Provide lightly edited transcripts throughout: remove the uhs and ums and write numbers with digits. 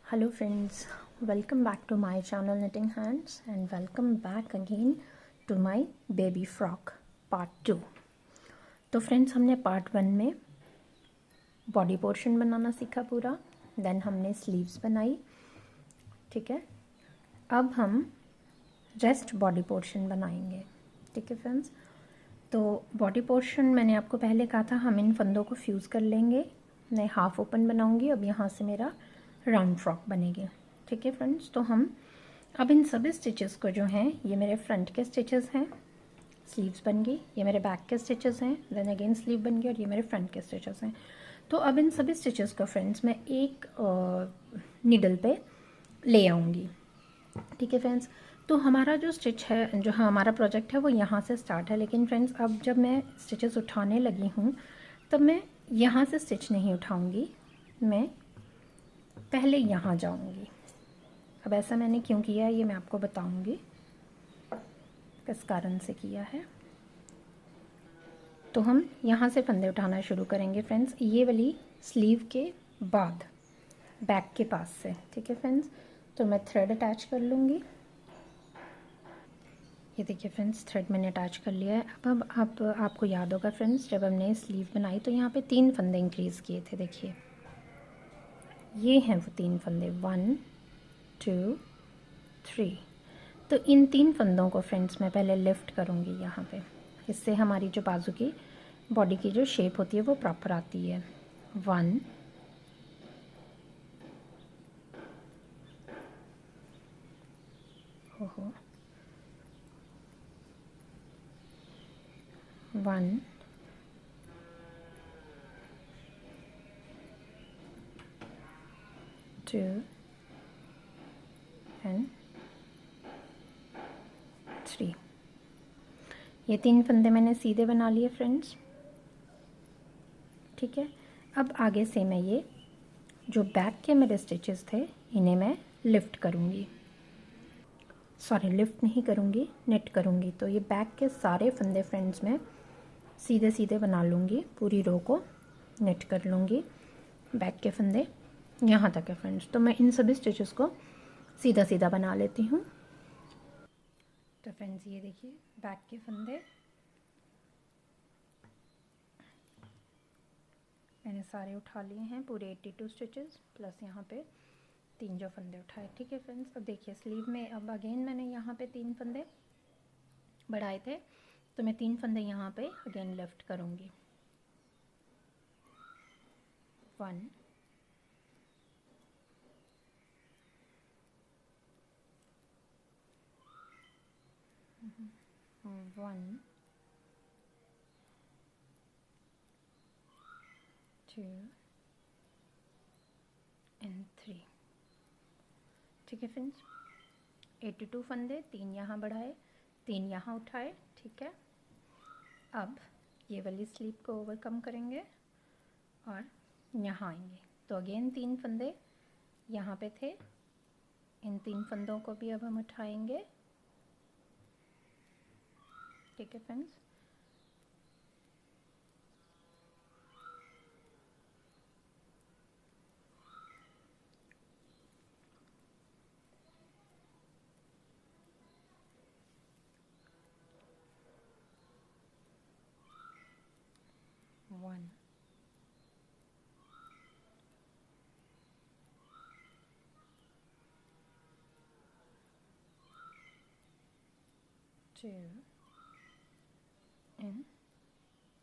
Hello friends, welcome back to my channel Knitting Hands and welcome back again to my baby frock part 2। तो friends हमने part 1 में body portion बनाना सीखा पूरा, then हमने sleeves बनाई, ठीक है। अब हम रेस्ट बॉडी पोर्शन बनाएंगे, ठीक है फ्रेंड्स। तो बॉडी पोर्शन मैंने आपको पहले कहा था हम इन फंदों को फ्यूज़ कर लेंगे। मैं हाफ ओपन बनाऊंगी, अब यहाँ से मेरा राउंड फ्रॉक बनेगी, ठीक है फ्रेंड्स। तो हम अब इन सभी स्टिचेस को जो हैं, ये मेरे फ्रंट के स्टिचेस हैं, स्लीव्स बन गई, ये मेरे बैक के स्टिचेस हैं, देन अगेन स्लीव बन गई और ये मेरे फ्रंट के स्टिचेस हैं। तो अब इन सभी स्टिचेस को फ्रेंड्स मैं एक नीडल पे ले आऊँगी, ठीक है फ्रेंड्स। तो हमारा जो स्टिच है, जो हमारा प्रोजेक्ट है वो यहाँ से स्टार्ट है, लेकिन फ्रेंड्स अब जब मैं स्टिचेस उठाने लगी हूँ तब मैं यहाँ से स्टिच नहीं उठाऊँगी, मैं पहले यहाँ जाऊँगी। अब ऐसा मैंने क्यों किया है ये मैं आपको बताऊँगी, किस कारण से किया है। तो हम यहाँ से फंदे उठाना शुरू करेंगे फ्रेंड्स, ये वाली स्लीव के बाद बैक के पास से, ठीक है फ्रेंड्स। तो मैं थ्रेड अटैच कर लूँगी, ये देखिए फ्रेंड्स थ्रेड मैंने अटैच कर लिया है। अब आपको याद होगा फ्रेंड्स, जब हमने स्लीव बनाई तो यहाँ पे 3 फंदे इंक्रीज़ किए थे, देखिए ये हैं वो 3 फंदे, 1 2 3। तो इन 3 फंदों को फ्रेंड्स मैं पहले लिफ्ट करूँगी यहाँ पे, इससे हमारी जो बाजू की बॉडी की जो शेप होती है वो प्रॉपर आती है। 1 ओहो 1 2 एंड 3। ये 3 फंदे मैंने सीधे बना लिए फ्रेंड्स, ठीक है। अब आगे से मैं ये जो बैक के मेरे स्टिचेस थे इन्हें मैं लिफ्ट करूँगी, सॉरी लिफ्ट नहीं करूँगी, नेट करूँगी। तो ये बैक के सारे फंदे फ्रेंड्स मैं सीधे सीधे बना लूँगी, पूरी रो को नेट कर लूँगी। बैक के फंदे यहाँ तक है फ्रेंड्स, तो मैं इन सभी स्टिचेस को सीधा सीधा बना लेती हूँ। तो फ्रेंड्स ये देखिए बैक के फंदे मैंने सारे उठा लिए हैं, पूरे 82 स्टिचेस प्लस यहाँ पे 3 जो फंदे उठाए, ठीक है फ्रेंड्स। अब देखिए स्लीव में अब अगेन मैंने यहाँ पे 3 फंदे बढ़ाए थे, तो मैं 3 फंदे यहाँ पे अगेन लिफ्ट करूँगी। 1 1 2 एंड 3, ठीक है फ्रेंड्स। 82 फंदे, 3 यहाँ बढ़ाए, 3 यहाँ उठाए, ठीक है। अब ये वाली स्लीव को ओवरकम करेंगे और यहाँ आएंगे। तो अगेन 3 फंदे यहाँ पे थे, इन 3 फंदों को भी अब हम उठाएंगे, ठीक है फ्रेंड्स। One 2 and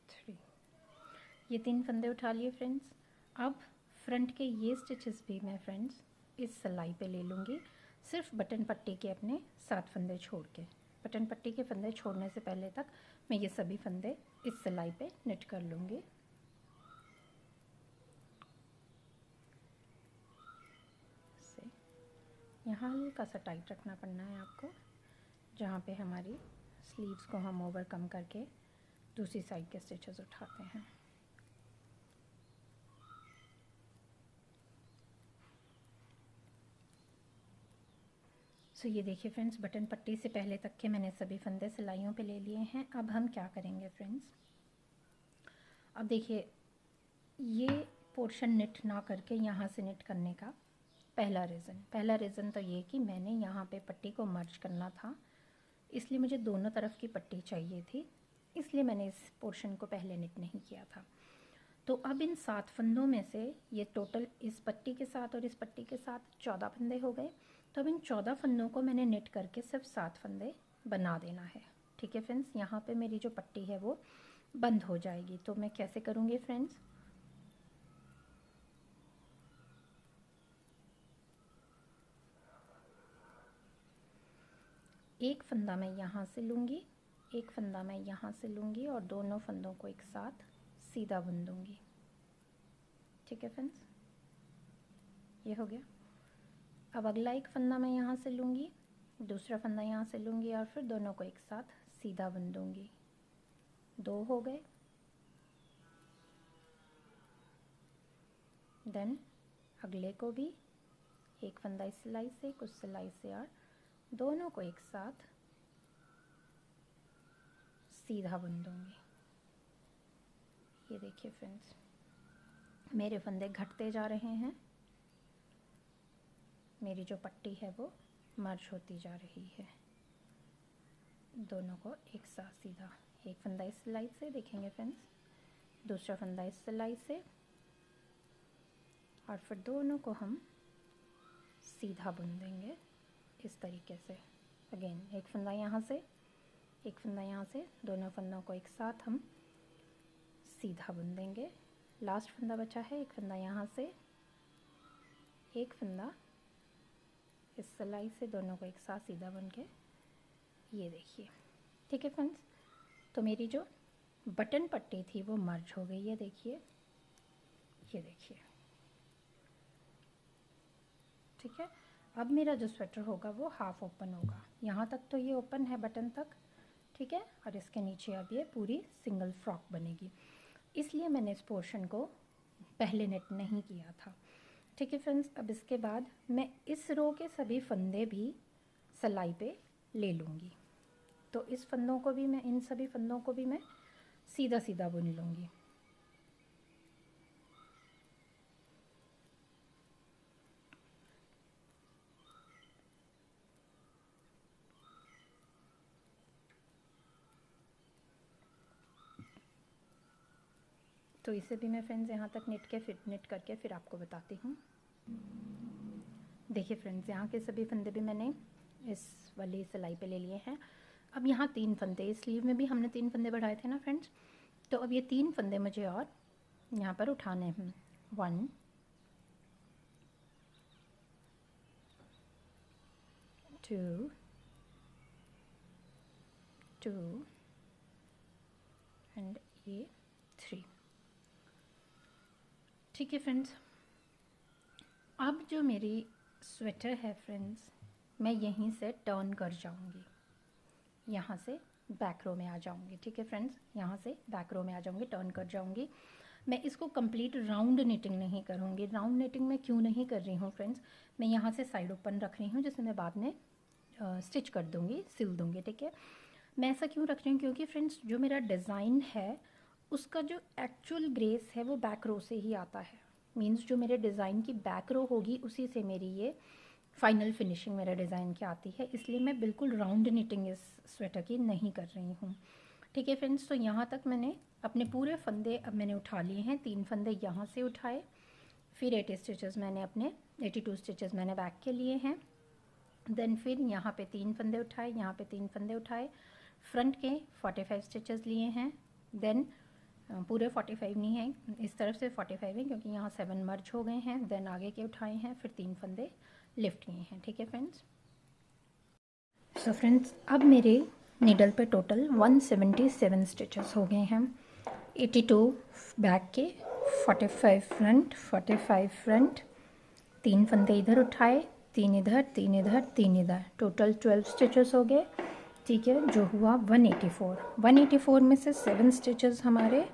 3। ये 3 फंदे उठा लिए फ्रेंड्स। अब फ्रंट के ये स्टिचेस भी मैं फ्रेंड्स इस सिलाई पे ले लूँगी, सिर्फ बटन पट्टी के अपने 7 फंदे छोड़ के। बटन पट्टी के फंदे छोड़ने से पहले तक मैं ये सभी फंदे इस सिलाई पे निट कर लूँगी। यहाँ हल्का सा टाइट रखना पड़ना है आपको, जहाँ पे हमारी स्लीव्स को हम ओवरकम करके दूसरी साइड के स्टिचेस उठाते हैं। सो ये देखिए फ्रेंड्स, बटन पट्टी से पहले तक के मैंने सभी फंदे सिलाइयों पे ले लिए हैं। अब हम क्या करेंगे फ्रेंड्स, अब देखिए ये पोर्शन निट ना करके यहाँ से निट करने का पहला रीज़न तो ये कि मैंने यहाँ पे पट्टी को मर्ज करना था, इसलिए मुझे दोनों तरफ की पट्टी चाहिए थी, इसलिए मैंने इस पोर्शन को पहले निट नहीं किया था। तो अब इन 7 फंदों में से ये टोटल इस पट्टी के साथ और इस पट्टी के साथ 14 फंदे हो गए। तो अब इन 14 फंदों को मैंने निट करके सिर्फ 7 फंदे बना देना है। ठीक है फ्रेंड्स, यहाँ पे मेरी जो पट्टी है वो बंद हो जाएगी। तो मैं कैसे करूँगी फ्रेंड्स, एक फंदा मैं यहाँ से लूँगी, एक फंदा मैं यहाँ से लूँगी और दोनों फंदों को एक साथ सीधा बुन दूँगी। ठीक है फ्रेंड्स, ये हो गया। अब अगला एक फंदा मैं यहाँ से लूँगी, दूसरा फंदा यहाँ से लूँगी और फिर दोनों को एक साथ सीधा बुन दूँगी। 2 हो गए। देन अगले को भी एक फंदा इस सिलाई से, कुछ सिलाई से और दोनों को एक साथ सीधा बुन दूँगी। ये देखिए फ्रेंड्स, मेरे फंदे घटते जा रहे हैं, मेरी जो पट्टी है वो मर्ज होती जा रही है। दोनों को एक साथ सीधा, एक फंदा इस सिलाई से, देखेंगे फ्रेंड्स, दूसरा फंदा इस सिलाई से और फिर दोनों को हम सीधा बुन देंगे इस तरीके से। अगेन एक फंदा यहाँ से, एक फंदा यहाँ से, दोनों फंदों को एक साथ हम सीधा बुन देंगे। लास्ट फंदा बचा है, एक फंदा यहाँ से, एक फंदा इस सिलाई से, दोनों को एक साथ सीधा बुन के ये देखिए। ठीक है फ्रेंड्स, तो मेरी जो बटन पट्टी थी वो मर्ज हो गई है, देखिए, ये देखिए। ठीक है, अब मेरा जो स्वेटर होगा वो हाफ ओपन होगा। यहाँ तक तो ये ओपन है बटन तक, ठीक है, और इसके नीचे अब ये पूरी सिंगल फ्रॉक बनेगी, इसलिए मैंने इस पोर्शन को पहले नेट नहीं किया था। ठीक है फ्रेंड्स, अब इसके बाद मैं इस रो के सभी फंदे भी सिलाई पे ले लूँगी। तो इस फंदों को भी मैं, इन सभी फंदों को भी मैं सीधा सीधा बुन लूँगी। तो इसे भी मैं फ्रेंड्स यहाँ तक निट करके फिर आपको बताती हूँ। देखिए फ्रेंड्स, यहाँ के सभी फंदे भी मैंने इस वाली सिलाई पे ले लिए हैं। अब यहाँ 3 फंदे, स्लीव में भी हमने 3 फंदे बढ़ाए थे ना फ्रेंड्स, तो अब ये 3 फंदे मुझे और यहाँ पर उठाने हैं। 1 2 2 एंड ये 3। ठीक है फ्रेंड्स, अब जो मेरी स्वेटर है फ्रेंड्स, मैं यहीं से टर्न कर जाऊंगी, यहाँ से बैक रो में आ जाऊंगी। ठीक है फ्रेंड्स, यहाँ से बैक रो में आ जाऊंगी, टर्न कर जाऊंगी। मैं इसको कंप्लीट राउंड निटिंग नहीं करूँगी। राउंड निटिंग मैं क्यों नहीं कर रही हूँ फ्रेंड्स, मैं यहाँ से साइड ओपन रख रही हूँ, जिसे मैं बाद में स्टिच कर दूँगी, सिल दूँगी। ठीक है, मैं ऐसा क्यों रख रही हूँ, क्योंकि फ्रेंड्स जो मेरा डिज़ाइन है उसका जो एक्चुअल ग्रेस है वो बैक रो से ही आता है। मीन्स जो मेरे डिज़ाइन की बैक रो होगी उसी से मेरी ये फाइनल फिनिशिंग मेरे डिज़ाइन की आती है, इसलिए मैं बिल्कुल राउंड निटिंग इस स्वेटर की नहीं कर रही हूँ। ठीक है फ्रेंड्स, तो यहाँ तक मैंने अपने पूरे फंदे अब मैंने उठा लिए हैं। 3 फंदे यहाँ से उठाए, फिर 80 स्टिचेस मैंने अपने 82 स्टिचेस मैंने बैक के लिए हैं। देन फिर यहाँ पे 3 फंदे उठाए, यहाँ पे 3 फंदे उठाए, फ्रंट के 45 स्टिचेस लिए हैं। देन पूरे 45 नहीं है, इस तरफ से 45 है क्योंकि यहाँ 7 मर्ज हो गए हैं। देन आगे के उठाए हैं, फिर 3 फंदे लिफ्ट किए हैं। ठीक है फ्रेंड्स, सो फ्रेंड्स अब मेरे नीडल पे टोटल 177 स्टिचेस हो गए हैं। 82 बैक के, 45 फ्रंट, 45 फ्रंट, 3 फंदे इधर उठाए, 3 इधर, 3 इधर, 3 इधर, टोटल 12 स्टिचेस हो गए। ठीक है, जो हुआ 184 में से 7 स्टिचेस हमारे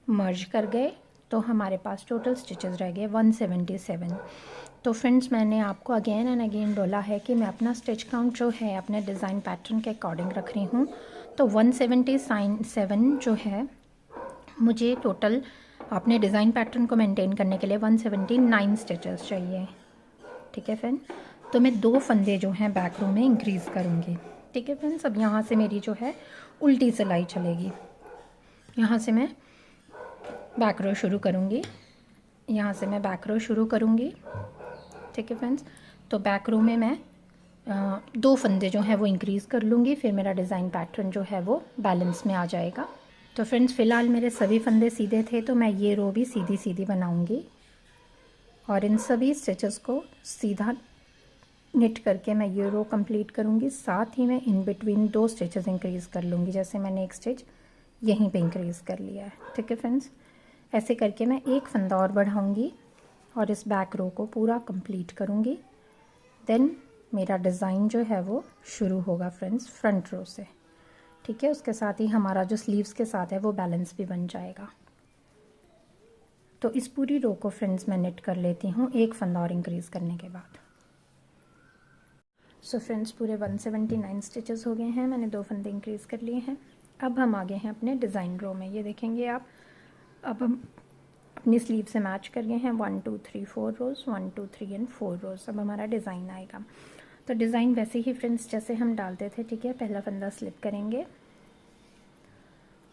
मर्ज कर गए, तो हमारे पास टोटल स्टिचेस रह गए 177। तो फ्रेंड्स मैंने आपको अगेन एंड अगेन बोला है कि मैं अपना स्टिच काउंट जो है अपने डिज़ाइन पैटर्न के अकॉर्डिंग रख रही हूँ। तो 177 जो है मुझे टोटल अपने डिज़ाइन पैटर्न को मेंटेन करने के लिए 179 स्टिचेस चाहिए। ठीक है फ्रेंड। तो मैं 2 फंदे जो हैं बैक रो में इंक्रीज़ करूँगी, ठीक है फ्रेंड्स। अब यहाँ से मेरी जो है उल्टी सिलाई चलेगी। यहाँ से मैं बैक रो शुरू करूँगी, यहाँ से मैं बैक रो शुरू करूँगी, ठीक है फ्रेंड्स। तो बैक रो में मैं 2 फंदे जो हैं वो इंक्रीज़ कर लूँगी, फिर मेरा डिज़ाइन पैटर्न जो है वो बैलेंस में आ जाएगा। तो फ्रेंड्स फ़िलहाल मेरे सभी फंदे सीधे थे, तो मैं ये रो भी सीधी सीधी बनाऊँगी और इन सभी स्टिचेस को सीधा निट करके मैं ये रो कंप्लीट करूँगी। साथ ही मैं इन बिटवीन 2 स्टिचेस इंक्रीज़ कर लूँगी, जैसे मैंने एक स्टिच यहीं पे इंक्रीज़ कर लिया है, ठीक है फ्रेंड्स। ऐसे करके मैं एक फंदा और बढ़ाऊँगी और इस बैक रो को पूरा कंप्लीट करूँगी। देन मेरा डिज़ाइन जो है वो शुरू होगा फ्रेंड्स फ्रंट रो से, ठीक है। उसके साथ ही हमारा जो स्लीव्स के साथ है वो बैलेंस भी बन जाएगा। तो इस पूरी रो को फ्रेंड्स मैं निट कर लेती हूँ एक फंदा और इंक्रीज़ करने के बाद। सो फ्रेंड्स पूरे 179 स्टिचेस हो गए हैं, मैंने 2 फंदे इंक्रीज़ कर लिए हैं। अब हम आ गए हैं अपने डिज़ाइन रो में, ये देखेंगे आप। अब हम अपनी स्लीव से मैच कर गए हैं 1 2 3 4 रोज़, 1 2 3 एंड 4 रोज़। अब हमारा डिज़ाइन आएगा। तो डिज़ाइन वैसे ही फ्रेंड्स जैसे हम डालते थे, ठीक है। पहला फंदा स्लिप करेंगे,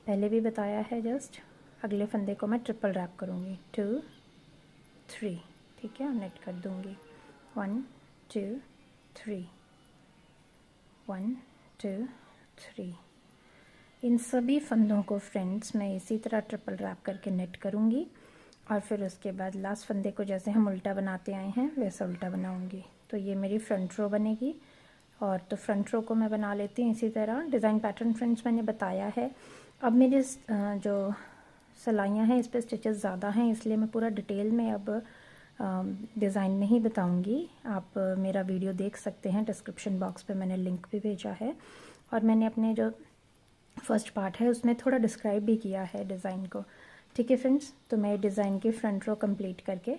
पहले भी बताया है जस्ट। अगले फंदे को मैं ट्रिपल रैप करूँगी 2 3, ठीक है, और नेट कर दूँगी 1 2 3 1 2 3। इन सभी फंदों को फ्रेंड्स मैं इसी तरह ट्रिपल रैप करके नेट करूँगी और फिर उसके बाद लास्ट फंदे को जैसे हम उल्टा बनाते आए हैं वैसा उल्टा बनाऊँगी। तो ये मेरी फ्रंट रो बनेगी। और तो फ्रंट रो को मैं बना लेती हूँ इसी तरह। डिज़ाइन पैटर्न फ्रेंड्स मैंने बताया है। अब मेरे जो सिलाइयाँ हैं इस पर स्टिचेस ज़्यादा हैं, इसलिए मैं पूरा डिटेल में अब डिज़ाइन नहीं बताऊँगी। आप मेरा वीडियो देख सकते हैं, डिस्क्रिप्शन बॉक्स पे मैंने लिंक भी भेजा है और मैंने अपने जो फर्स्ट पार्ट है उसमें थोड़ा डिस्क्राइब भी किया है डिज़ाइन को, ठीक है फ्रेंड्स। तो मैं डिज़ाइन की फ्रंट रो कंप्लीट करके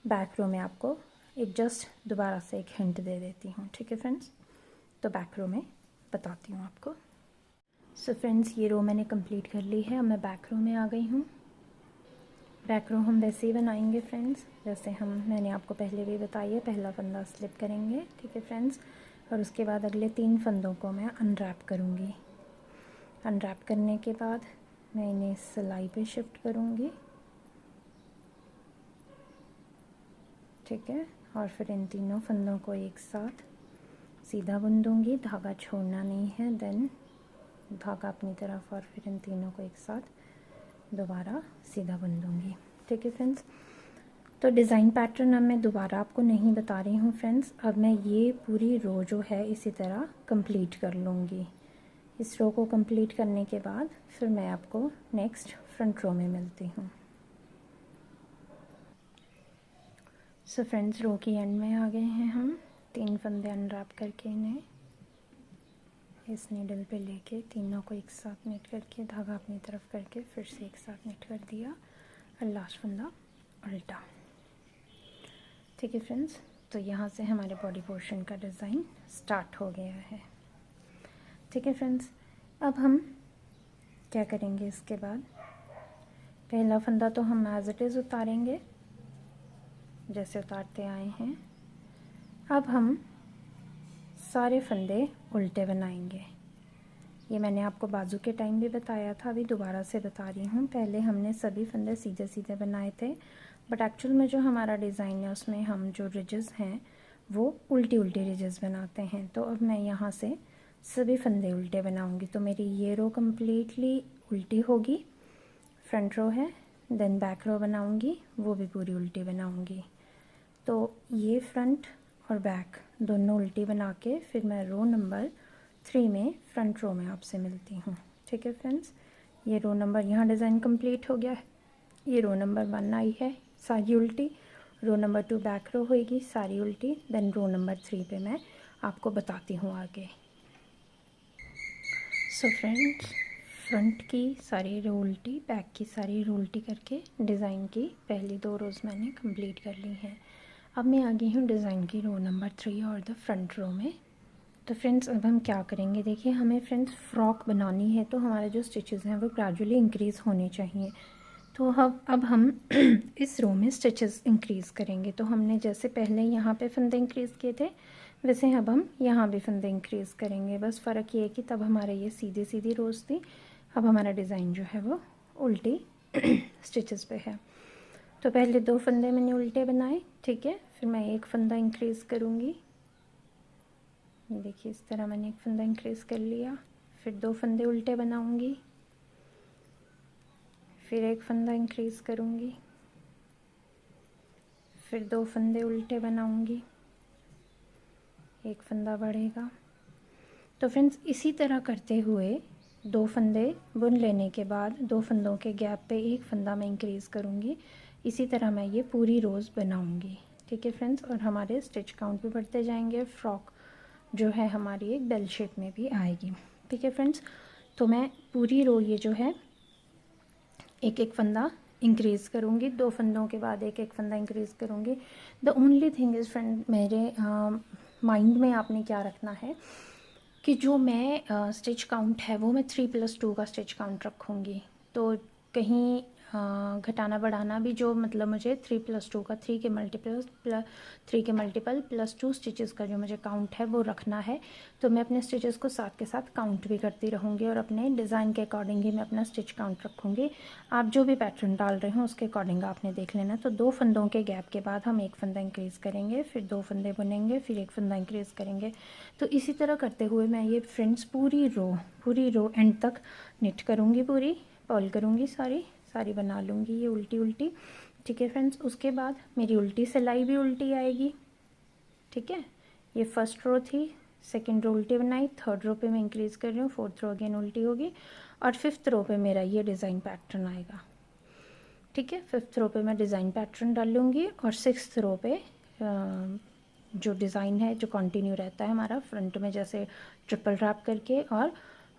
बैक रो में आपको एक जस्ट दोबारा से एक हिंट दे देती हूँ, ठीक है फ्रेंड्स। तो बैक रो में बताती हूँ आपको। सो फ्रेंड्स ये रो मैंने कंप्लीट कर ली है। अब मैं बैक रो में आ गई हूँ। बैक रो हम वैसे ही बनाएंगे फ्रेंड्स जैसे मैंने आपको पहले भी बताई है। पहला फंदा स्लिप करेंगे, ठीक है फ्रेंड्स, और उसके बाद अगले 3 फंदों को मैं अनरैप करूँगी। अनरैप करने के बाद मैं इन्हें सिलाई पे शिफ्ट करूँगी, ठीक है, और फिर इन तीनों फंदों को एक साथ सीधा बुन दूँगी, धागा छोड़ना नहीं है। देन धागा अपनी तरफ और फिर इन तीनों को एक साथ दोबारा सीधा बुन दूँगी, ठीक है फ्रेंड्स। तो डिज़ाइन पैटर्न अब मैं दोबारा आपको नहीं बता रही हूँ फ्रेंड्स। अब मैं ये पूरी रो जो है इसी तरह कंप्लीट कर लूँगी। इस रो को कंप्लीट करने के बाद फिर मैं आपको नेक्स्ट फ्रंट रो में मिलती हूँ। सो फ्रेंड्स रो की एंड में आ गए हैं हम। 3 फंदे अनरैप करके इन्हें इस नीडल पे लेके तीनों को एक साथ नेट करके धागा अपनी तरफ करके फिर से एक साथ नेट कर दिया और लास्ट फंदा उल्टा, ठीक है फ्रेंड्स। तो यहाँ से हमारे बॉडी पोर्शन का डिज़ाइन स्टार्ट हो गया है, ठीक है फ्रेंड्स। अब हम क्या करेंगे इसके बाद, पहला फंदा तो हम एज इट इज़ उतारेंगे जैसे उतारते आए हैं। अब हम सारे फंदे उल्टे बनाएंगे। ये मैंने आपको बाजू के टाइम भी बताया था, अभी दोबारा से बता रही हूँ। पहले हमने सभी फंदे सीधे सीधे बनाए थे, बट एक्चुअल में जो हमारा डिज़ाइन है उसमें हम जो रिजेस हैं वो उल्टी उल्टी रिजेस बनाते हैं। तो अब मैं यहाँ से सभी फंदे उल्टे बनाऊँगी। तो मेरी ये रो कम्प्लीटली उल्टी होगी, फ्रंट रो है। देन बैक रो बनाऊँगी, वो भी पूरी उल्टी बनाऊँगी। तो ये फ्रंट और बैक दोनों उल्टी बना के फिर मैं रो नंबर 3 में फ्रंट रो में आपसे मिलती हूँ, ठीक है फ्रेंड्स। ये रो नंबर यहाँ डिज़ाइन कंप्लीट हो गया है। ये रो नंबर 1 आई है सारी उल्टी, रो नंबर 2 बैक रो होएगी सारी उल्टी। देन रो नंबर 3 पे मैं आपको बताती हूँ आगे। सो फ्रेंड्स फ्रंट की सारी रो उल्टी, बैक की सारी रो उल्टी करके डिज़ाइन की पहली 2 रोज़ मैंने कंप्लीट कर ली हैं। अब मैं आ गई हूँ डिज़ाइन की रो नंबर 3 और द फ्रंट रो में। तो फ्रेंड्स अब हम क्या करेंगे, देखिए हमें फ्रेंड्स फ्रॉक बनानी है तो हमारे जो स्टिचेस हैं वो ग्रेजुअली इंक्रीज़ होने चाहिए। तो अब हम इस रो में स्टिचेस इंक्रीज़ करेंगे। तो हमने जैसे पहले यहाँ पे फंदे इंक्रीज़ किए थे वैसे अब हम यहाँ भी फंदे इंक्रीज़ करेंगे। बस फ़र्क ये है कि तब हमारे ये सीधी सीधी रोज़ थी, अब हमारा डिज़ाइन जो है वो उल्टी स्टिचेस पे है। तो पहले 2 फंदे मैंने उल्टे बनाए, ठीक है। फिर मैं एक फंदा इंक्रीज़ करूँगी, ये देखिए इस तरह मैंने एक फंदा इंक्रीज़ कर लिया। फिर 2 फंदे उल्टे बनाऊँगी, फिर एक फंदा इंक्रीज़ करूँगी, फिर 2 फंदे उल्टे बनाऊँगी, एक फंदा बढ़ेगा। तो फ्रेंड्स इसी तरह करते हुए 2 फंदे बुन लेने के बाद 2 फंदों के गैप पे एक फंदा मैं इंक्रीज़ करूँगी। इसी तरह मैं ये पूरी रोज़ बनाऊँगी, ठीक है फ्रेंड्स। और हमारे स्टिच काउंट भी बढ़ते जाएंगे, फ्रॉक जो है हमारी एक बेल शेप में भी आएगी, ठीक है फ्रेंड्स। तो मैं पूरी रो ये जो है एक एक फंदा इंक्रीज़ करूँगी, 2 फंदों के बाद एक एक फंदा इंक्रीज़ करूँगी। The only thing is friend, मेरे माइंड में आपने क्या रखना है कि जो मैं स्टिच काउंट है वो मैं 3+2 का स्टिच काउंट रखूँगी। तो कहीं घटाना बढ़ाना भी जो मतलब मुझे 3+2 का 3 के मल्टीपल प्लस 2 स्टिचेस का जो मुझे काउंट है वो रखना है। तो मैं अपने स्टिचेस को साथ के साथ काउंट भी करती रहूँगी और अपने डिज़ाइन के अकॉर्डिंग ही मैं अपना स्टिच काउंट रखूँगी। आप जो भी पैटर्न डाल रहे हो उसके अकॉर्डिंग आपने देख लेना। तो 2 फंदों के गैप के बाद हम एक फंदा इंक्रीज़ करेंगे, फिर 2 फंदे बुनेंगे, फिर एक फंदा इंक्रीज़ करेंगे। तो इसी तरह करते हुए मैं ये फ्रेंड्स पूरी रो एंड तक निट करूँगी, पूरी पर्ल करूँगी, सारी बना लूँगी ये उल्टी उल्टी, ठीक है फ्रेंड्स। उसके बाद मेरी उल्टी सिलाई भी उल्टी आएगी, ठीक है। ये फर्स्ट रो थी, सेकंड रो उल्टी बनाई, थर्ड रो पे मैं इंक्रीज़ कर रही हूँ, फोर्थ रो अगेन उल्टी होगी और फिफ्थ रो पे मेरा ये डिज़ाइन पैटर्न आएगा, ठीक है। फिफ्थ रो पे मैं डिज़ाइन पैटर्न डालूँगी और सिक्स्थ रो पे जो डिज़ाइन है जो कंटिन्यू रहता है हमारा फ्रंट में, जैसे ट्रिपल रैप करके और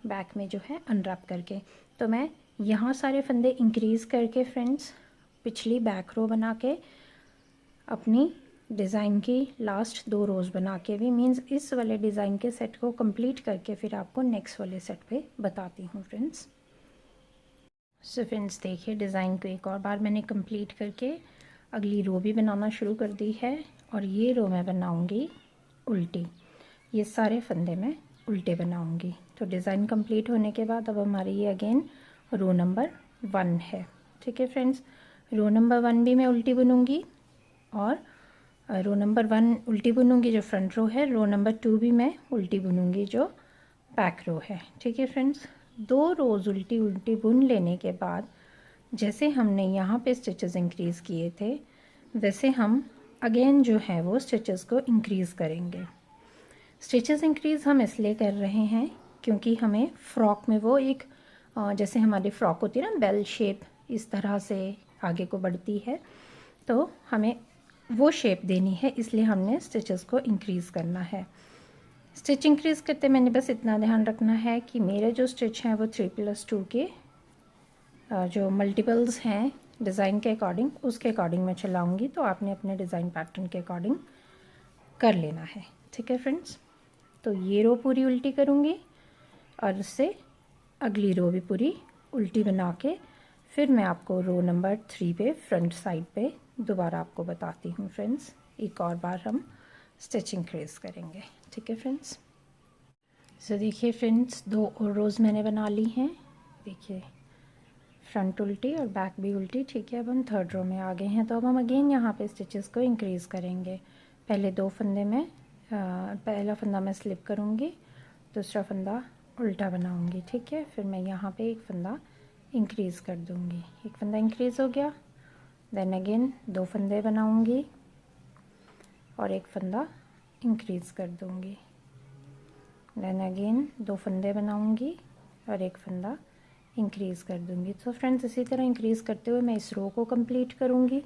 बैक में जो है अनरैप करके। तो मैं यहाँ सारे फंदे इंक्रीज़ करके फ्रेंड्स पिछली बैक रो बना के अपनी डिज़ाइन की लास्ट 2 रोज़ बना के भी मीन्स इस वाले डिज़ाइन के सेट को कंप्लीट करके फिर आपको नेक्स्ट वाले सेट पे बताती हूँ फ्रेंड्स। सो फ्रेंड्स देखिए डिज़ाइन को एक और बार मैंने कंप्लीट करके अगली रो भी बनाना शुरू कर दी है और ये रो मैं बनाऊँगी उल्टी, ये सारे फंदे मैं उल्टे बनाऊँगी। तो डिज़ाइन कंप्लीट होने के बाद अब हमारी ये अगेन रो नंबर 1 है, ठीक है फ्रेंड्स। रो नंबर 1 भी मैं उल्टी बुनूँगी और रो नंबर 1 उल्टी बुनूँगी जो फ्रंट रो है, रो नंबर 2 भी मैं उल्टी बुनूँगी जो बैक रो है, ठीक है फ्रेंड्स। 2 रोज़ उल्टी उल्टी बुन लेने के बाद जैसे हमने यहाँ पे स्टिचेस इंक्रीज़ किए थे वैसे हम अगेन जो है वो स्टिचेस को इंक्रीज़ करेंगे। स्टिचेस इंक्रीज़ हम इसलिए कर रहे हैं क्योंकि हमें फ़्रॉक में वो एक जैसे हमारी फ़्रॉक होती है ना बेल शेप इस तरह से आगे को बढ़ती है, तो हमें वो शेप देनी है, इसलिए हमने स्टिचेस को इंक्रीज़ करना है। स्टिच इंक्रीज़ करते मैंने बस इतना ध्यान रखना है कि मेरे जो स्टिच हैं वो 3+2 के जो मल्टीपल्स हैं डिज़ाइन के अकॉर्डिंग उसके अकॉर्डिंग मैं चलाऊँगी। तो आपने अपने डिज़ाइन पैटर्न के अकॉर्डिंग कर लेना है, ठीक है फ्रेंड्स। तो ये रो पूरी उल्टी करूँगी और उससे अगली रो भी पूरी उल्टी बना के फिर मैं आपको रो नंबर 3 पे फ्रंट साइड पे दोबारा आपको बताती हूँ फ्रेंड्स। एक और बार हम स्टिच इंक्रीज़ करेंगे, ठीक है फ्रेंड्स। सो देखिए फ्रेंड्स 2 और रोज़ मैंने बना ली हैं, देखिए फ्रंट उल्टी और बैक भी उल्टी, ठीक है। अब हम थर्ड रो में आ गए हैं। तो अब हम अगेन यहाँ पे स्टिचेस को इंक्रीज़ करेंगे। पहले 2 फंदे में पहला फंदा मैं स्लिप करूँगी, दूसरा फंदा उल्टा बनाऊँगी, ठीक है। फिर मैं यहाँ पे एक फंदा इंक्रीज़ कर दूँगी, एक फंदा इंक्रीज़ हो गया, देन अगेन 2 फंदे बनाऊँगी और एक फंदा इंक्रीज़ कर दूँगी, देन अगेन 2 फंदे बनाऊँगी और एक फंदा इंक्रीज़ कर दूँगी। तो फ्रेंड्स इसी तरह इंक्रीज़ करते हुए मैं इस रो को कंप्लीट करूँगी।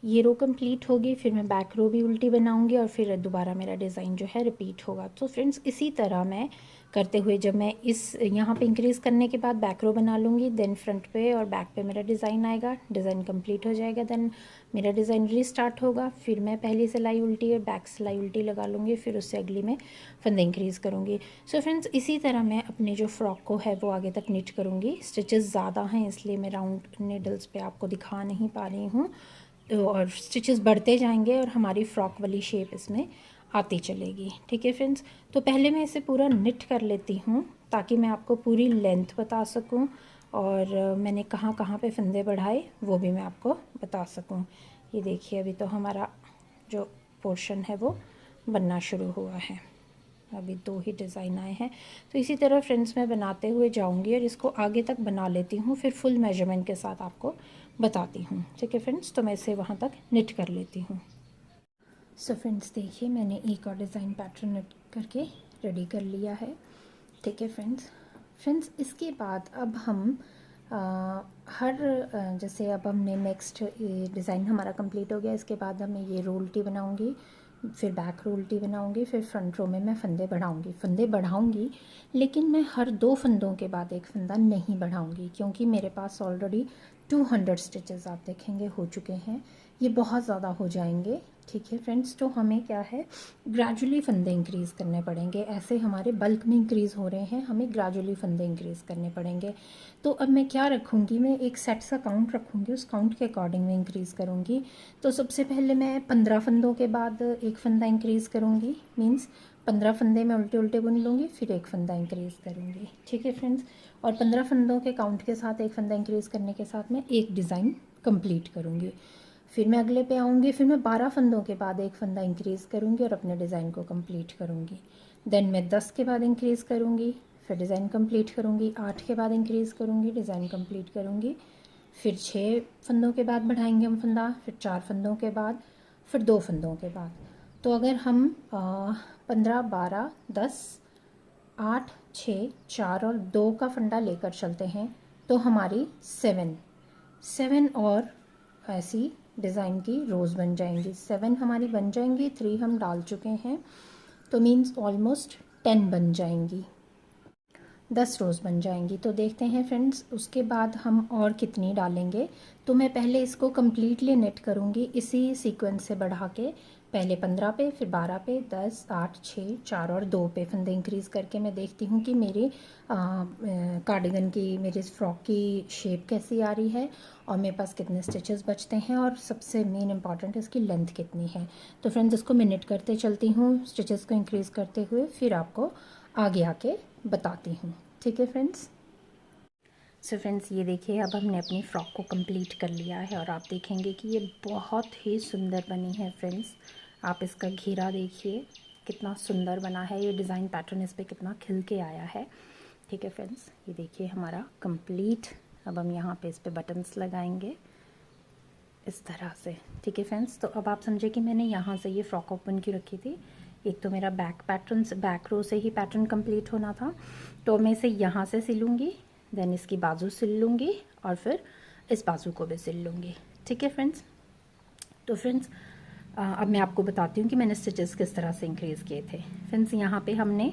ये रो कंप्लीट होगी, फिर मैं बैक रो भी उल्टी बनाऊँगी और फिर दोबारा मेरा डिज़ाइन जो है रिपीट होगा। तो फ्रेंड्स इसी तरह मैं करते हुए जब मैं इस यहाँ पे इंक्रीज़ करने के बाद बैक रो बना लूँगी, देन फ्रंट पे और बैक पे मेरा डिज़ाइन आएगा, डिज़ाइन कंप्लीट हो जाएगा, देन मेरा डिज़ाइन रीस्टार्ट होगा। फिर मैं पहली सिलाई उल्टी और बैक सिलाई उल्टी लगा लूँगी, फिर उससे अगली में फंदे इंक्रीज़ करूँगी। सो फ्रेंड्स, इसी तरह मैं अपने जो फ्रॉक को है वो आगे तक निट करूँगी। स्टिचेस ज़्यादा हैं इसलिए मैं राउंड नीडल्स पे आपको दिखा नहीं पा रही हूँ, और स्टिचेस बढ़ते जाएंगे और हमारी फ्रॉक वाली शेप इसमें आती चलेगी। ठीक है फ्रेंड्स, तो पहले मैं इसे पूरा निट कर लेती हूँ ताकि मैं आपको पूरी लेंथ बता सकूँ, और मैंने कहाँ कहाँ पे फंदे बढ़ाए वो भी मैं आपको बता सकूँ। ये देखिए, अभी तो हमारा जो पोर्शन है वो बनना शुरू हुआ है, अभी 2 ही डिज़ाइन आए हैं। तो इसी तरह फ्रेंड्स मैं बनाते हुए जाऊंगी और इसको आगे तक बना लेती हूँ, फिर फुल मेजरमेंट के साथ आपको बताती हूँ। ठीक है फ्रेंड्स, तो मैं इसे वहाँ तक निट कर लेती हूँ। सो फ्रेंड्स, देखिए मैंने एक और डिज़ाइन पैटर्न निट करके रेडी कर लिया है। ठीक है फ्रेंड्स, इसके बाद अब हम जैसे अब हमने नेक्स्ट डिज़ाइन हमारा कंप्लीट हो गया, इसके बाद हमें ये रो उल्टी बनाऊंगी, फिर बैक रो उल्टी बनाऊंगी, फिर फ्रंट रो में मैं फंदे बढ़ाऊंगी, लेकिन मैं हर 2 फंदों के बाद एक फंदा नहीं बढ़ाऊंगी, क्योंकि मेरे पास ऑलरेडी 200 स्टिचेस आप देखेंगे हो चुके हैं, ये बहुत ज़्यादा हो जाएंगे। ठीक है फ्रेंड्स, तो हमें क्या है, ग्रेजुअली फंदे इंक्रीज़ करने पड़ेंगे। ऐसे हमारे बल्क में इंक्रीज़ हो रहे हैं, हमें ग्रेजुअली फंदे इंक्रीज़ करने पड़ेंगे। तो अब मैं क्या रखूँगी, मैं एक सेट सा काउंट रखूँगी, उस काउंट के अकॉर्डिंग मैं इंक्रीज़ करूँगी। तो सबसे पहले मैं 15 फंदों के बाद एक फ़ंदा इंक्रीज़ करूँगी, मीन्स 15 फंदे मैं उल्टे उल्टे बुन लूँगी, फिर एक फ़ंदा इंक्रीज़ करूँगी। ठीक है फ्रेंड्स, और 15 फंदों के काउंट के साथ एक फ़ंदा इंक्रीज़ करने के साथ मैं एक डिज़ाइन कंप्लीट करूँगी। फिर मैं अगले पे आऊँगी, फिर मैं 12 फंदों के बाद एक फ़ंदा इंक्रीज़ करूँगी और अपने डिज़ाइन को कंप्लीट करूँगी। देन मैं 10 के बाद इंक्रीज़ करूँगी, फिर डिज़ाइन कंप्लीट करूँगी, 8 के बाद इंक्रीज़ करूँगी, डिज़ाइन कंप्लीट करूँगी, फिर 6 फंदों के बाद बढ़ाएंगे हम फंदा, फिर 4 फंदों के बाद, फिर 2 फंदों के बाद। तो अगर हम 15, 12, 10, 8, 6, 4 और 2 का फंडा लेकर चलते हैं तो हमारी 7 और ऐसी डिज़ाइन की रोज़ बन जाएंगी। 7 हमारी बन जाएंगी, 3 हम डाल चुके हैं, तो मीन्स ऑलमोस्ट 10 बन जाएंगी, 10 रोज़ बन जाएंगी। तो देखते हैं फ्रेंड्स, उसके बाद हम और कितनी डालेंगे। तो मैं पहले इसको कम्प्लीटली नेट करूँगी इसी सीक्वेंस से बढ़ा के, पहले 15 पे, फिर 12 पे, 10, 8, 6, 4 और 2 पे फंदे इंक्रीज़ करके मैं देखती हूँ कि मेरी कार्डिगन की, मेरे फ्रॉक की शेप कैसी आ रही है और मेरे पास कितने स्टिचेस बचते हैं, और सबसे मेन इंपॉर्टेंट इसकी लेंथ कितनी है। तो फ्रेंड्स, इसको मैं नेट करते चलती हूँ स्टिचेस को इंक्रीज़ करते हुए, फिर आपको आगे आके बताती हूँ। ठीक है फ्रेंड्स। सो फ्रेंड्स, ये देखिए, अब हमने अपनी फ़्रॉक को कंप्लीट कर लिया है और आप देखेंगे कि ये बहुत ही सुंदर बनी है फ्रेंड्स। आप इसका घेरा देखिए कितना सुंदर बना है, ये डिज़ाइन पैटर्न इस पर कितना खिल के आया है। ठीक है फ्रेंड्स, ये देखिए हमारा कंप्लीट। अब हम यहाँ पे इस पर बटन्स लगाएंगे इस तरह से। ठीक है फ्रेंड्स, तो अब आप समझे कि मैंने यहाँ से ये फ़्रॉक ओपन की रखी थी। एक तो मेरा बैक रो से ही पैटर्न कंप्लीट होना था, तो मैं इसे यहाँ से सिलूँगी, देन इसकी बाजू सिल लूँगी और फिर इस बाजू को भी सिल लूँगी। ठीक है फ्रेंड्स, तो फ्रेंड्स अब मैं आपको बताती हूँ कि मैंने स्टिचेस किस तरह से इंक्रीज़ किए थे। फ्रेंड्स, यहाँ पे हमने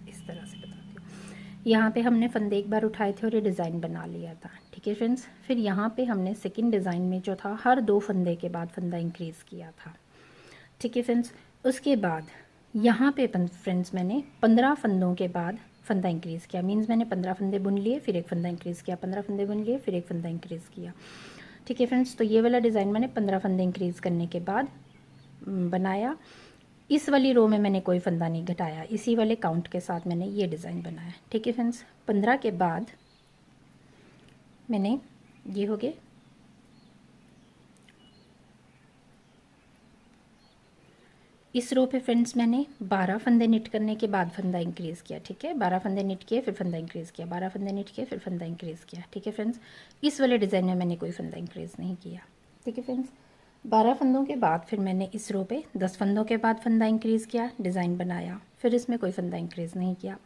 इस तरह से बताती हूँ, यहाँ पे हमने फंदे एक बार उठाए थे और ये डिज़ाइन बना लिया था। ठीक है फ्रेंड्स, फिर यहाँ पे हमने सेकंड डिज़ाइन में जो था हर 2 फंदे के बाद फंदा इंक्रीज़ किया था। ठीक है फ्रेंड्स, उसके बाद यहाँ पे फ्रेंड्स मैंने 15 फंदों के बाद फंदा इंक्रीज़ किया, मीन्स मैंने 15 फंदे बुन लिए, फिर एक फंदा इंक्रीज़ किया, 15 फंदे बुन लिए, फिर एक फंदा इंक्रीज़ किया। ठीक है फ्रेंड्स, तो ये वाला डिज़ाइन मैंने 15 फंदे इंक्रीज़ करने के बाद बनाया। इस वाली रो में मैंने कोई फंदा नहीं घटाया, इसी वाले काउंट के साथ मैंने ये डिज़ाइन बनाया। ठीक है फ्रेंड्स, 15 के बाद मैंने ये हो गए, इस रो पे फ्रेंड्स मैंने 12 फंदे निट करने के बाद फंदा इंक्रीज़ किया। ठीक है, 12 फंदे निट किए, फिर फंदा इंक्रीज़ किया, 12 फंदे निट किए, फिर फंदा इंक्रीज़ किया। ठीक है फ्रेंड्स, इस वाले डिज़ाइन में मैंने कोई फंदा इंक्रीज़ नहीं किया। ठीक है फ्रेंड्स, 12 फंदों के बाद फिर मैंने इस रो पे 10 फंदों के बाद फंदा इंक्रीज़ किया, डिज़ाइन बनाया, फिर इसमें कोई फंदा इंक्रीज़ नहीं किया।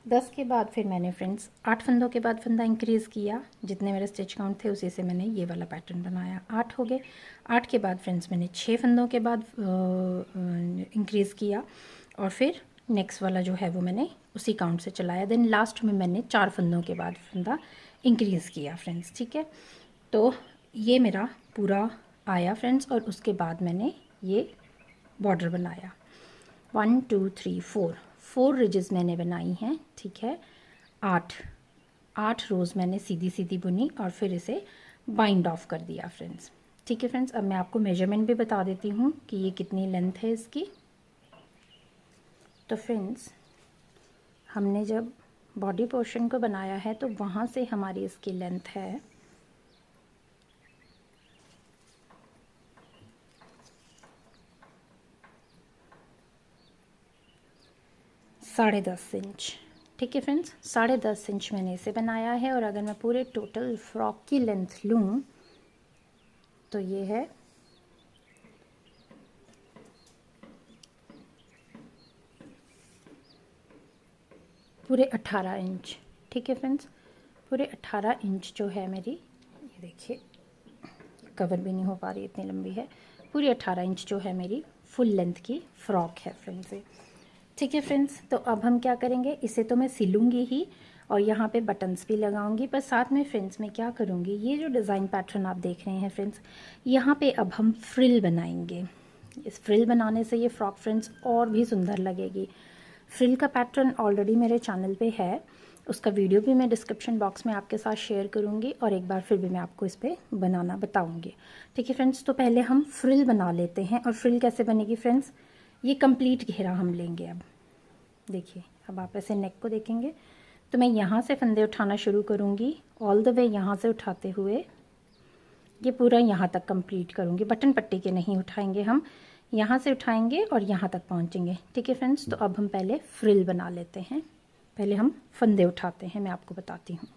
10 के बाद फिर मैंने फ्रेंड्स 8 फंदों के बाद फंदा इंक्रीज़ किया, जितने मेरे स्टिच काउंट थे उसी से मैंने ये वाला पैटर्न बनाया। 8 हो गए। 8 के बाद फ्रेंड्स मैंने 6 फंदों के बाद इंक्रीज़ किया और फिर नेक्स्ट वाला जो है वो मैंने उसी काउंट से चलाया। देन लास्ट में मैंने 4 फंदों के बाद फंदा इंक्रीज़ किया फ्रेंड्स, ठीक है। तो ये मेरा पूरा आया फ्रेंड्स, और उसके बाद मैंने ये बॉर्डर बनाया। 1 2 3 4 रिजेस मैंने बनाई हैं, ठीक है। 8 रोज़ मैंने सीधी सीधी बुनी और फिर इसे बाइंड ऑफ कर दिया फ्रेंड्स, ठीक है फ्रेंड्स। अब मैं आपको मेजरमेंट भी बता देती हूँ कि ये कितनी लेंथ है इसकी। तो फ्रेंड्स, हमने जब बॉडी पोर्शन को बनाया है तो वहाँ से हमारी इसकी लेंथ है 10.5 इंच, ठीक है फ्रेंड्स। 10.5 इंच मैंने इसे बनाया है। और अगर मैं पूरे टोटल फ्रॉक की लेंथ लूँ तो ये है 18 इंच, ठीक है फ्रेंड्स। पूरे 18 इंच जो है मेरी, ये देखिए कवर भी नहीं हो पा रही, इतनी लंबी है। पूरी 18 इंच जो है मेरी फुल लेंथ की फ़्रॉक है फ्रेंड्स, ठीक है फ्रेंड्स। तो अब हम क्या करेंगे, इसे तो मैं सिलूँगी ही और यहाँ पे बटन्स भी लगाऊंगी, पर साथ में फ्रेंड्स मैं क्या करूँगी, ये जो डिज़ाइन पैटर्न आप देख रहे हैं फ्रेंड्स, यहाँ पे अब हम फ्रिल बनाएंगे। इस फ्रिल बनाने से ये फ्रॉक फ्रेंड्स और भी सुंदर लगेगी। फ्रिल का पैटर्न ऑलरेडी मेरे चैनल पे है, उसका वीडियो भी मैं डिस्क्रिप्शन बॉक्स में आपके साथ शेयर करूँगी और एक बार फिर भी मैं आपको इस पर बनाना बताऊँगी, ठीक है फ्रेंड्स। तो पहले हम फ्रिल बना लेते हैं। और फ्रिल कैसे बनेगी फ्रेंड्स, ये कंप्लीट घेरा हम लेंगे। अब देखिए, अब आप ऐसे नेक को देखेंगे तो मैं यहाँ से फंदे उठाना शुरू करूँगी, ऑल द वे यहाँ से उठाते हुए ये पूरा यहाँ तक कंप्लीट करूँगी। बटन पट्टी के नहीं उठाएंगे हम, यहाँ से उठाएंगे और यहाँ तक पहुँचेंगे, ठीक है फ्रेंड्स। तो अब हम पहले फ्रिल बना लेते हैं। पहले हम फंदे उठाते हैं, मैं आपको बताती हूँ।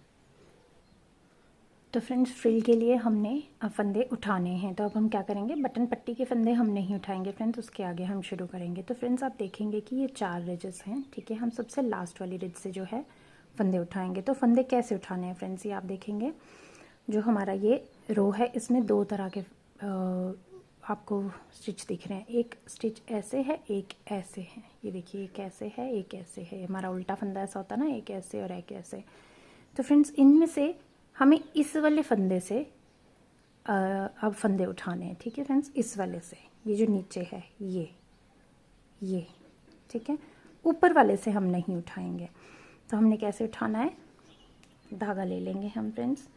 तो फ्रेंड्स, फ्रिल के लिए हमने अब फंदे उठाने हैं। तो अब हम क्या करेंगे, बटन पट्टी के फंदे हम नहीं उठाएंगे फ्रेंड्स, उसके आगे हम शुरू करेंगे। तो फ्रेंड्स, आप देखेंगे कि ये 4 रिजेस हैं, ठीक है। हम सबसे लास्ट वाली रिज से जो है फंदे उठाएंगे। तो फंदे कैसे उठाने हैं फ्रेंड्स, ये आप देखेंगे, जो हमारा ये रो है इसमें 2 तरह के आपको स्टिच दिख रहे हैं। एक स्टिच ऐसे है, एक ऐसे है। ये देखिए, एक ऐसे है, एक ऐसे है। हमारा उल्टा फंदा ऐसा होता है ना, एक ऐसे और एक ऐसे। तो फ्रेंड्स, इनमें से हमें इस वाले फंदे से अब फंदे उठाने हैं, ठीक है फ्रेंड्स। इस वाले से, ये जो नीचे है ये ठीक है। ऊपर वाले से हम नहीं उठाएंगे। तो हमने कैसे उठाना है, धागा ले लेंगे हम फ्रेंड्स।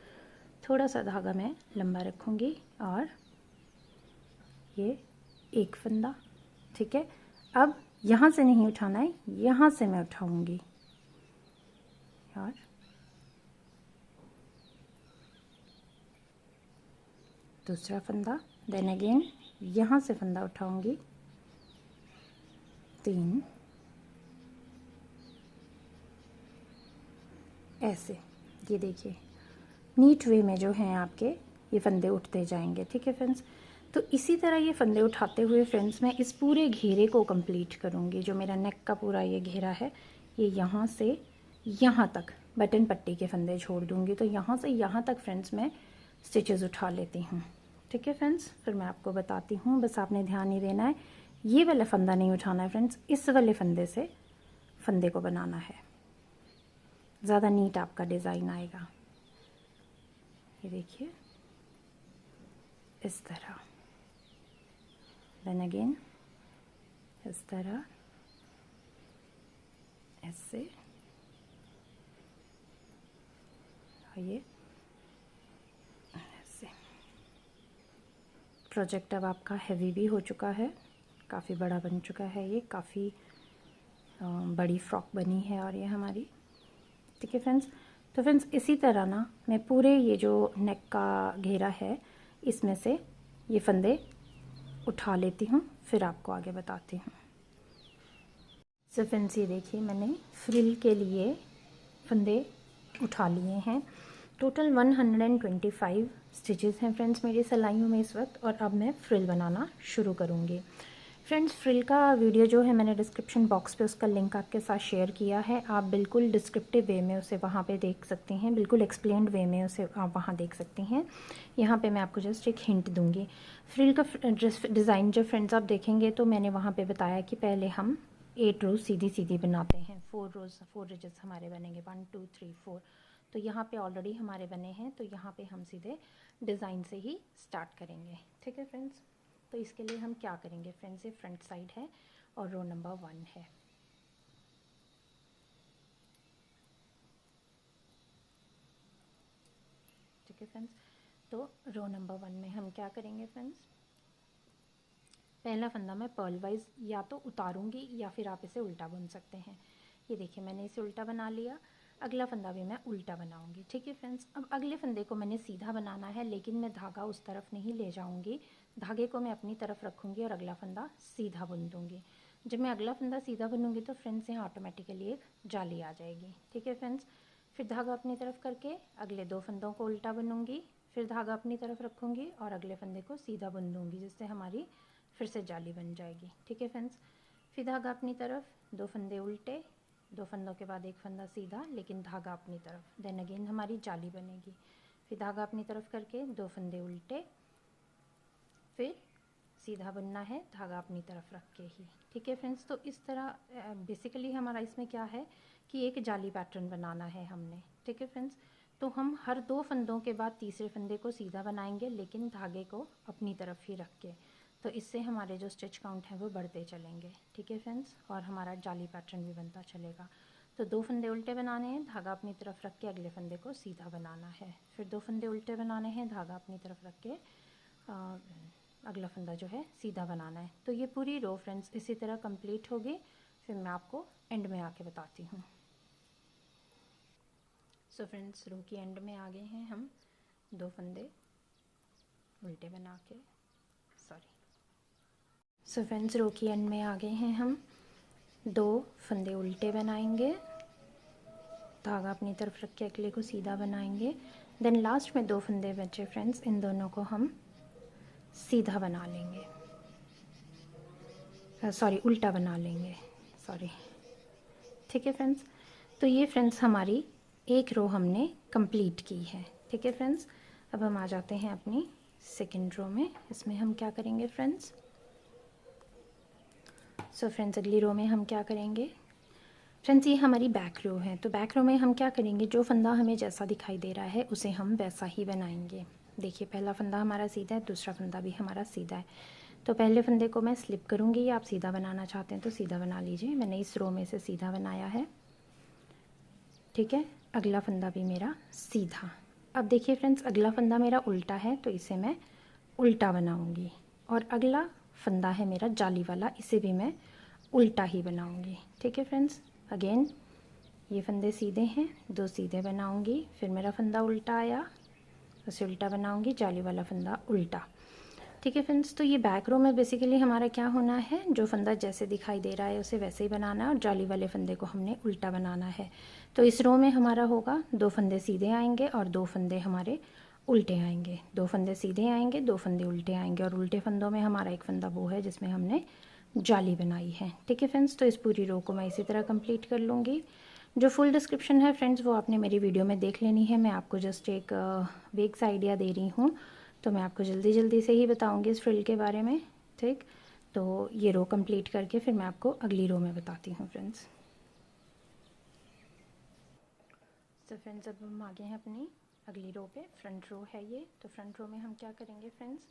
थोड़ा सा धागा मैं लंबा रखूँगी और ये एक फंदा, ठीक है। अब यहाँ से नहीं उठाना है, यहाँ से मैं उठाऊँगी और दूसरा फंदा, देन अगेन यहाँ से फंदा उठाऊंगी, 3 ऐसे। ये देखिए, नीट वे में जो हैं आपके ये फंदे उठते जाएंगे, ठीक है फ्रेंड्स। तो इसी तरह ये फंदे उठाते हुए फ्रेंड्स मैं इस पूरे घेरे को कंप्लीट करूँगी। जो मेरा नेक का पूरा ये घेरा है, ये यहाँ से यहाँ तक बटन पट्टी के फंदे छोड़ दूँगी। तो यहाँ से यहाँ तक फ्रेंड्स मैं स्टिचेस उठा लेती हूँ, ठीक है फ्रेंड्स। फिर मैं आपको बताती हूँ, बस आपने ध्यान नहीं देना है, ये वाला फंदा नहीं उठाना है फ्रेंड्स, इस वाले फंदे से फंदे को बनाना है, ज़्यादा नीट आपका डिज़ाइन आएगा। ये देखिए, इस तरह, देन अगेन इस तरह, ऐसे, और ये ऐसे। प्रोजेक्ट अब आपका हैवी भी हो चुका है, काफ़ी बड़ा बन चुका है, ये काफ़ी बड़ी फ्रॉक बनी है और ये हमारी, ठीक है फ्रेंड्स। तो फ्रेंड्स, इसी तरह ना मैं पूरे ये जो नेक का घेरा है इसमें से ये फंदे उठा लेती हूँ, फिर आपको आगे बताती हूँ। सो फ्रेंड्स, ये देखिए, मैंने फ्रिल के लिए फंदे उठा लिए हैं। टोटल 125 स्टिचेस हैं फ्रेंड्स मेरी सिलाइयों में इस वक्त। और अब मैं फ्रिल बनाना शुरू करूँगी। फ्रेंड्स, फ्रिल का वीडियो जो है मैंने डिस्क्रिप्शन बॉक्स पे उसका लिंक आपके साथ शेयर किया है। आप बिल्कुल डिस्क्रिप्टिव वे में उसे वहाँ पे देख सकती हैं, बिल्कुल एक्सप्लेन्ड वे में उसे आप वहाँ देख सकती हैं। यहाँ पे मैं आपको जस्ट एक हिंट दूँगी। फ्रिल का डिज़ाइन जो फ्रेंड्स आप देखेंगे तो मैंने वहाँ पे बताया कि पहले हम 8 रोज़ सीधी सीधी बनाते हैं। 4 रिजेस हमारे बनेंगे, 1 2 3 4। तो यहाँ पे ऑलरेडी हमारे बने हैं, तो यहाँ पे हम सीधे डिज़ाइन से ही स्टार्ट करेंगे। ठीक है फ्रेंड्स, तो इसके लिए हम क्या करेंगे फ्रेंड्स, ये फ्रंट साइड है और रो नंबर 1 है। ठीक है फ्रेंड्स, तो रो नंबर 1 में हम क्या करेंगे फ्रेंड्स, पहला फंदा मैं पर्ल वाइज या तो उतारूंगी या फिर आप इसे उल्टा बुन सकते हैं। ये देखिए मैंने इसे उल्टा बना लिया, अगला फंदा भी मैं उल्टा बनाऊंगी। ठीक है फ्रेंड्स, अब अगले फंदे को मैंने सीधा बनाना है, लेकिन मैं धागा उस तरफ नहीं ले जाऊंगी, धागे को मैं अपनी तरफ रखूंगी और अगला फंदा सीधा बुन दूंगी। जब मैं अगला फंदा सीधा बुनूंगी तो फ्रेंड्स यहाँ ऑटोमेटिकली एक जाली आ जाएगी। ठीक है फ्रेंड्स, फिर धागा अपनी तरफ करके अगले 2 फंदों को उल्टा बुनूंगी, फिर धागा अपनी तरफ रखूंगी और अगले फंदे को सीधा बुन दूंगी, जिससे हमारी फिर से जाली बन जाएगी। ठीक है फ्रेंड्स, फिर धागा अपनी तरफ, 2 फंदे उल्टे, 2 फंदों के बाद एक फंदा सीधा, लेकिन धागा अपनी तरफ, देन अगेन हमारी जाली बनेगी। फिर धागा अपनी तरफ करके 2 फंदे उल्टे, फिर सीधा बुनना है धागा अपनी तरफ रख के ही। ठीक है फ्रेंड्स, तो इस तरह बेसिकली हमारा इसमें क्या है कि एक जाली पैटर्न बनाना है हमने। ठीक है फ्रेंड्स, तो हम हर 2 फंदों के बाद तीसरे फंदे को सीधा बनाएंगे, लेकिन धागे को अपनी तरफ ही रख के, तो इससे हमारे जो स्टिच काउंट है वो बढ़ते चलेंगे। ठीक है फ्रेंड्स, और हमारा जाली पैटर्न भी बनता चलेगा। तो 2 फंदे उल्टे बनाने हैं, धागा अपनी तरफ रख के अगले फंदे को सीधा बनाना है, फिर 2 फंदे उल्टे बनाने हैं, धागा अपनी तरफ रख के अगला फंदा जो है सीधा बनाना है। तो ये पूरी रो फ्रेंड्स इसी तरह कंप्लीट होगी, फिर मैं आपको एंड में आके बताती हूँ। सो फ्रेंड्स, रो की एंड में आ गए हैं हम, 2 फंदे उल्टे बना के, सो फ्रेंड्स रो की एंड में आ गए हैं हम, 2 फंदे उल्टे बनाएंगे, धागा अपनी तरफ रख के अगले को सीधा बनाएंगे, देन लास्ट में 2 फंदे बचे फ्रेंड्स, इन दोनों को हम सीधा बना लेंगे, सॉरी उल्टा बना लेंगे, सॉरी। ठीक है फ्रेंड्स, तो ये फ्रेंड्स हमारी एक रो हमने कंप्लीट की है। ठीक है फ्रेंड्स, अब हम आ जाते हैं अपनी सेकेंड रो में। इसमें हम क्या करेंगे फ्रेंड्स, सो फ्रेंड्स अगली रो में हम क्या करेंगे फ्रेंड्स, ये हमारी बैक रो है। तो बैक रो में हम क्या करेंगे, जो फंदा हमें जैसा दिखाई दे रहा है उसे हम वैसा ही बनाएंगे। देखिए पहला फंदा हमारा सीधा है, दूसरा फंदा भी हमारा सीधा है। तो पहले फंदे को मैं स्लिप करूँगी, या आप सीधा बनाना चाहते हैं तो सीधा बना लीजिए। मैंने इस रो में से सीधा बनाया है। ठीक है, अगला फंदा भी मेरा सीधा। अब देखिए फ्रेंड्स, अगला फंदा मेरा उल्टा है, तो इसे मैं उल्टा बनाऊँगी, और अगला फंदा है मेरा जाली वाला, इसे भी मैं उल्टा ही बनाऊँगी। ठीक है फ्रेंड्स, अगेन ये फंदे सीधे हैं, 2 सीधे बनाऊँगी, फिर मेरा फंदा उल्टा आया, उसे उल्टा बनाऊँगी, जाली वाला फंदा उल्टा। ठीक है फ्रेंड्स, तो ये बैक रो में बेसिकली हमारा क्या होना है, जो फंदा जैसे दिखाई दे रहा है उसे वैसे ही बनाना है, और जाली वाले फंदे को हमने उल्टा बनाना है। तो इस रो में हमारा होगा 2 फंदे सीधे आएंगे और 2 फंदे हमारे उल्टे आएंगे, 2 फंदे सीधे आएंगे, 2 फंदे उल्टे आएंगे, और उल्टे फंदों में हमारा एक फंदा वो है जिसमें हमने जाली बनाई है। ठीक है फ्रेंड्स, तो इस पूरी रो को मैं इसी तरह कंप्लीट कर लूँगी। जो फुल डिस्क्रिप्शन है फ्रेंड्स वो आपने मेरी वीडियो में देख लेनी है, मैं आपको जस्ट एक वेग सा आइडिया दे रही हूँ, तो मैं आपको जल्दी जल्दी से ही बताऊँगी इस फ्रिल के बारे में। ठीक, तो ये रो कंप्लीट करके फिर मैं आपको अगली रो में बताती हूँ फ्रेंड्स। तो फ्रेंड्स अब हम आगे हैं अपनी अगली रो पे, फ्रंट रो है ये। तो फ्रंट रो में हम क्या करेंगे फ्रेंड्स,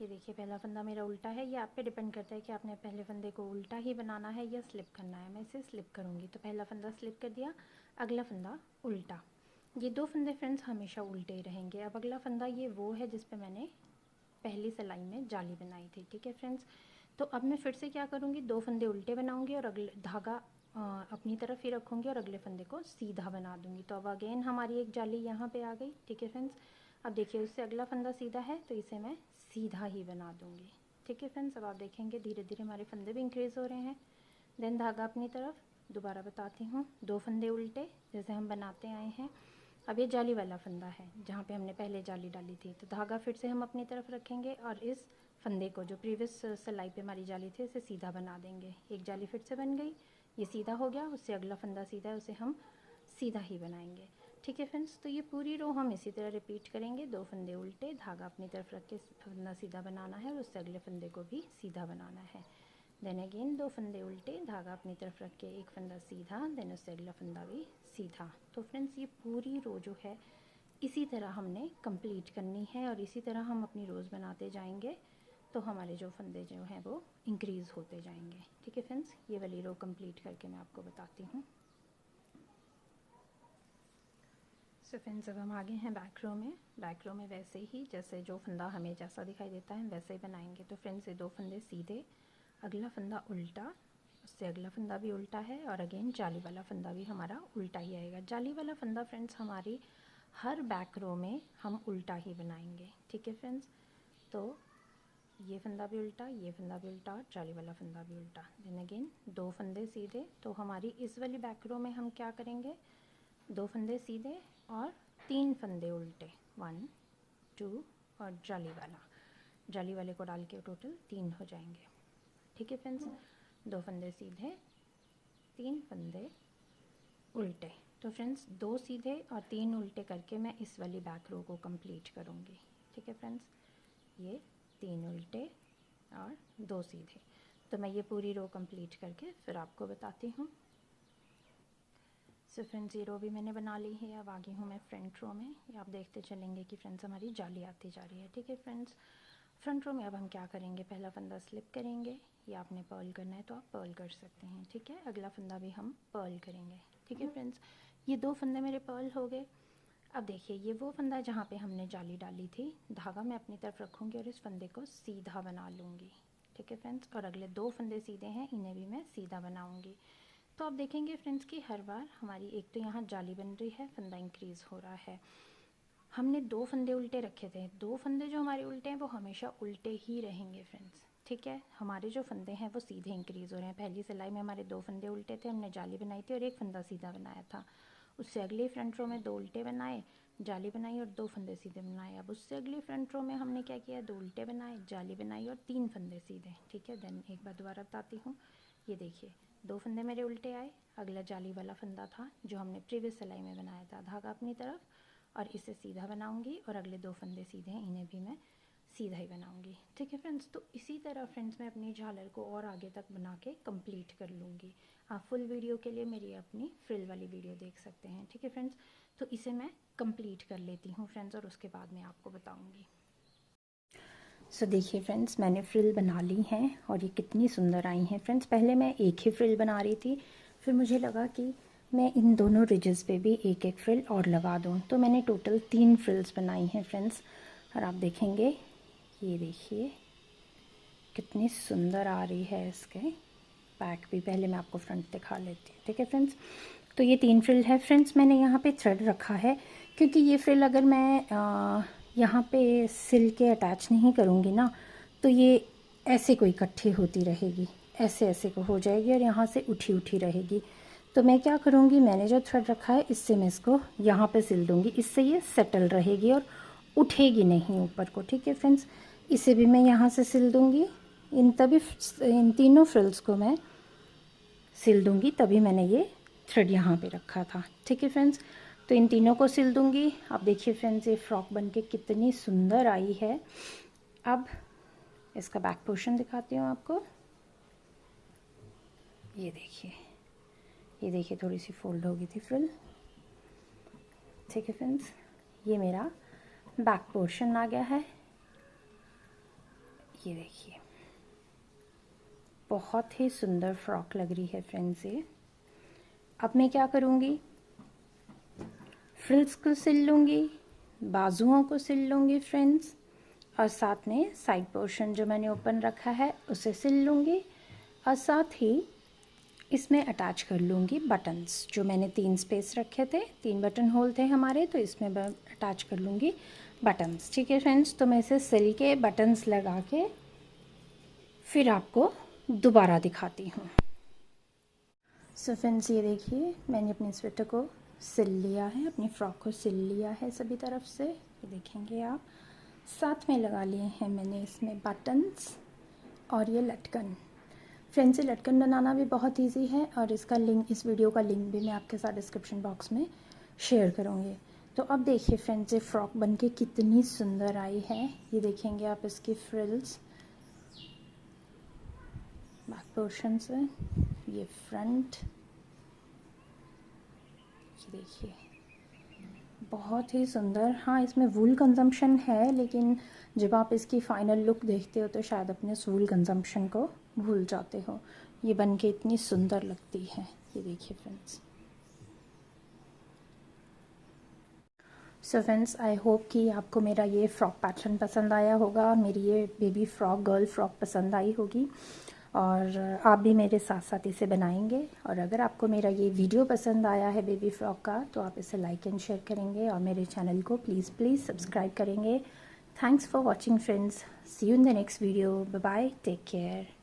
ये देखिए पहला फंदा मेरा उल्टा है, ये आप पे डिपेंड करता है कि आपने पहले फंदे को उल्टा ही बनाना है या स्लिप करना है। मैं इसे स्लिप करूँगी, तो पहला फंदा स्लिप कर दिया, अगला फंदा उल्टा। ये 2 फंदे फ्रेंड्स हमेशा उल्टे ही रहेंगे। अब अगला फंदा ये वो है जिस पे मैंने पहली सिलाई में जाली बनाई थी। ठीक है फ्रेंड्स, तो अब मैं फिर से क्या करूँगी, 2 फंदे उल्टे बनाऊँगी और अगले धागा अपनी तरफ ही रखूँगी और अगले फंदे को सीधा बना दूँगी। तो अब अगेन हमारी एक जाली यहाँ पे आ गई। ठीक है फ्रेंड्स, अब देखिए उससे अगला फंदा सीधा है, तो इसे मैं सीधा ही बना दूँगी। ठीक है फ्रेंड्स, अब आप देखेंगे धीरे धीरे हमारे फंदे भी इंक्रीज़ हो रहे हैं। देन धागा अपनी तरफ, दोबारा बताती हूँ, 2 फंदे उल्टे जैसे हम बनाते आए हैं। अब ये जाली वाला फंदा है जहाँ पे हमने पहले जाली डाली थी, तो धागा फिर से हम अपनी तरफ रखेंगे और इस फंदे को जो प्रीवियस सिलाई पे हमारी जाली थी उसे सीधा बना देंगे। एक जाली फिर से बन गई, ये सीधा हो गया, उससे अगला फंदा सीधा है उसे हम सीधा ही बनाएंगे। ठीक है फ्रेंड्स, तो ये पूरी रो हम इसी तरह रिपीट करेंगे। 2 फंदे उल्टे, धागा अपनी तरफ रख के फंदा सीधा बनाना है और उससे अगले फंदे को भी सीधा बनाना है। देन अगेन 2 फंदे उल्टे, धागा अपनी तरफ रख के एक फंदा सीधा, देन उससे अगला फंदा भी सीधा। तो फ्रेंड्स ये पूरी रो जो है इसी तरह हमने कंप्लीट करनी है और इसी तरह हम अपनी रोज़ बनाते जाएंगे तो हमारे जो फंदे जो हैं वो इंक्रीज़ होते जाएंगे। ठीक है फ्रेंड्स, ये वाली रो कंप्लीट करके मैं आपको बताती हूँ। सो फ्रेंड्स अब हम आगे हैं बैक रो में। बैक रो में वैसे ही जैसे जो फंदा हमें जैसा दिखाई देता है वैसे ही बनाएंगे। तो फ्रेंड्स ये 2 फंदे सीधे, अगला फंदा उल्टा, उससे अगला फंदा भी उल्टा है और अगेन जाली वाला फंदा भी हमारा उल्टा ही आएगा। जाली वाला फंदा फ्रेंड्स हमारी हर बैक रो में हम उल्टा ही बनाएंगे। ठीक है फ्रेंड्स, तो ये फंदा भी उल्टा, ये फंदा भी उल्टा और जाली वाला फंदा भी उल्टा। देन अगेन 2 फंदे सीधे। तो हमारी इस वाली बैक रो में हम क्या करेंगे, 2 फंदे सीधे और 3 फंदे उल्टे, 1 2 और जाली वाला, जाली वाले को डाल के टोटल 3 हो जाएंगे। ठीक है फ्रेंड्स, 2 फंदे सीधे, 3 फंदे उल्टे। तो फ्रेंड्स 2 सीधे और 3 उल्टे करके मैं इस वाली बैक रो को कंप्लीट करूँगी। ठीक है फ्रेंड्स, ये 3 उल्टे और 2 सीधे। तो मैं ये पूरी रो कंप्लीट करके फिर आपको बताती हूँ। सो फ्रेंड्स ये रो भी मैंने बना ली है। अब आगे हूँ मैं फ्रंट रो में। ये आप देखते चलेंगे कि फ्रेंड्स हमारी जाली आती जा रही है। ठीक है फ्रेंड्स, फ्रंट रो में अब हम क्या करेंगे, पहला फंदा स्लिप करेंगे, या आपने पर्ल करना है तो आप पर्ल कर सकते हैं। ठीक है, अगला फंदा भी हम पर्ल करेंगे। ठीक है फ्रेंड्स, ये 2 फंदे मेरे पर्ल हो गए। अब देखिए ये वो फंदा जहाँ पे हमने जाली डाली थी, धागा मैं अपनी तरफ रखूँगी और इस फंदे को सीधा बना लूँगी। ठीक है फ्रेंड्स, और अगले 2 फंदे सीधे हैं, इन्हें भी मैं सीधा बनाऊँगी। तो आप देखेंगे फ्रेंड्स कि हर बार हमारी एक तो यहाँ जाली बन रही है, फंदा इंक्रीज़ हो रहा है। हमने 2 फंदे उल्टे रखे थे, 2 फंदे जो हमारे उल्टे हैं वो हमेशा उल्टे ही रहेंगे फ्रेंड्स। ठीक है, हमारे जो फंदे हैं वो सीधे इंक्रीज़ हो रहे हैं। पहली सिलाई में हमारे 2 फंदे उल्टे थे, हमने जाली बनाई थी और एक फंदा सीधा बनाया था। उससे अगली फ्रंट रो में 2 उल्टे बनाए, जाली बनाई और 2 फंदे सीधे बनाए। अब उससे अगली फ्रंट रो में हमने क्या किया, 2 उल्टे बनाए, जाली बनाई और 3 फंदे सीधे। ठीक है, देन एक बार दोबारा बताती हूँ। ये देखिए 2 फंदे मेरे उल्टे आए, अगला जाली वाला फंदा था जो हमने प्रीवियस सिलाई में बनाया था, धागा अपनी तरफ और इसे सीधा बनाऊंगी और अगले 2 फंदे सीधे हैं, इन्हें भी मैं सीधा ही बनाऊंगी। ठीक है फ्रेंड्स, तो इसी तरह फ्रेंड्स मैं अपनी झालर को और आगे तक बना के कंप्लीट कर लूँगी। आप फुल वीडियो के लिए मेरी अपनी फ्रिल वाली वीडियो देख सकते हैं। ठीक है फ्रेंड्स, तो इसे मैं कंप्लीट कर लेती हूँ फ्रेंड्स और उसके बाद मैं आपको बताऊँगी। सो देखिए फ्रेंड्स मैंने फ्रिल बना ली हैं और ये कितनी सुंदर आई हैं फ्रेंड्स। पहले मैं एक ही फ्रिल बना रही थी, फिर मुझे लगा कि मैं इन दोनों रिजेस पे भी एक एक फ्रिल और लगा दूँ, तो मैंने टोटल 3 फ्रिल्स बनाई हैं फ्रेंड्स। और आप देखेंगे ये देखिए कितनी सुंदर आ रही है। इसके बैक भी, पहले मैं आपको फ्रंट दिखा लेती हूँ। ठीक है फ्रेंड्स, तो ये 3 फ्रिल है फ्रेंड्स। मैंने यहाँ पे थ्रेड रखा है क्योंकि ये फ्रिल अगर मैं यहाँ पे सिल के अटैच नहीं करूँगी ना तो ये ऐसे कोई इकट्ठी होती रहेगी, ऐसे ऐसे को हो जाएगी और यहाँ से उठी उठी रहेगी। तो मैं क्या करूँगी, मैंने जो थ्रेड रखा है इससे मैं इसको यहाँ पे सिल दूँगी, इससे ये सेटल रहेगी और उठेगी नहीं ऊपर को। ठीक है फ्रेंड्स, इसे भी मैं यहाँ से सिल दूँगी, इन तीनों फ्रिल्स को मैं सिल दूँगी, तभी मैंने ये थ्रेड यहाँ पे रखा था। ठीक है फ्रेंड्स, तो इन तीनों को सिल दूँगी। अब देखिए फ्रेंड्स ये फ्रॉक बनके कितनी सुंदर आई है। अब इसका बैक पोर्शन दिखाती हूँ आपको। ये देखिए थोड़ी सी फोल्ड हो गई थी फ्रिल। ठीक है फ्रेंड्स, ये मेरा बैक पोर्शन आ गया है। ये देखिए बहुत ही सुंदर फ्रॉक लग रही है फ्रेंड्स ये। अब मैं क्या करूँगी, फ्रिल्स को सिल लूँगी, बाजुओं को सिल लूँगी फ्रेंड्स, और साथ में साइड पोर्शन जो मैंने ओपन रखा है उसे सिल लूँगी, और साथ ही इसमें अटैच कर लूँगी बटन्स। जो मैंने 3 स्पेस रखे थे, 3 बटन होल थे हमारे, तो इसमें अटैच कर लूँगी बटन्स। ठीक है फ्रेंड्स, तो मैं इसे सिल के बटन्स लगा के फिर आपको दोबारा दिखाती हूँ। सो फ्रेंड्स ये देखिए मैंने अपने स्वेटर को सिल लिया है, अपनी फ्रॉक को सिल लिया है सभी तरफ से। ये देखेंगे आप, साथ में लगा लिए हैं मैंने इसमें बटन्स और ये लटकन। फ्रेंड्स ये लटकन बनाना भी बहुत इजी है और इसका लिंक, इस वीडियो का लिंक भी मैं आपके साथ डिस्क्रिप्शन बॉक्स में शेयर करूँगी। तो अब देखिए फ्रेंड्स ये फ्रॉक बनके कितनी सुंदर आई है। ये देखेंगे आप इसकी फ्रिल्स, बैक पोर्शन से, ये फ्रंट, ये देखिए बहुत ही सुंदर। हाँ, इसमें वूल कंजम्पशन है, लेकिन जब आप इसकी फ़ाइनल लुक देखते हो तो शायद अपने वूल कंजम्पशन को भूल जाते हो। ये बन के इतनी सुंदर लगती है, ये देखिए friends. So friends, I hope कि आपको मेरा ये फ़्रॉक पैटर्न पसंद आया होगा, मेरी ये बेबी फ़्रॉक, गर्ल फ़्रॉक पसंद आई होगी, और आप भी मेरे साथ साथ इसे बनाएंगे। और अगर आपको मेरा ये वीडियो पसंद आया है बेबी फ़्रॉक का, तो आप इसे लाइक एंड शेयर करेंगे और मेरे चैनल को प्लीज़ सब्सक्राइब करेंगे। Thanks for watching friends, see you in the next video, bye bye, take care.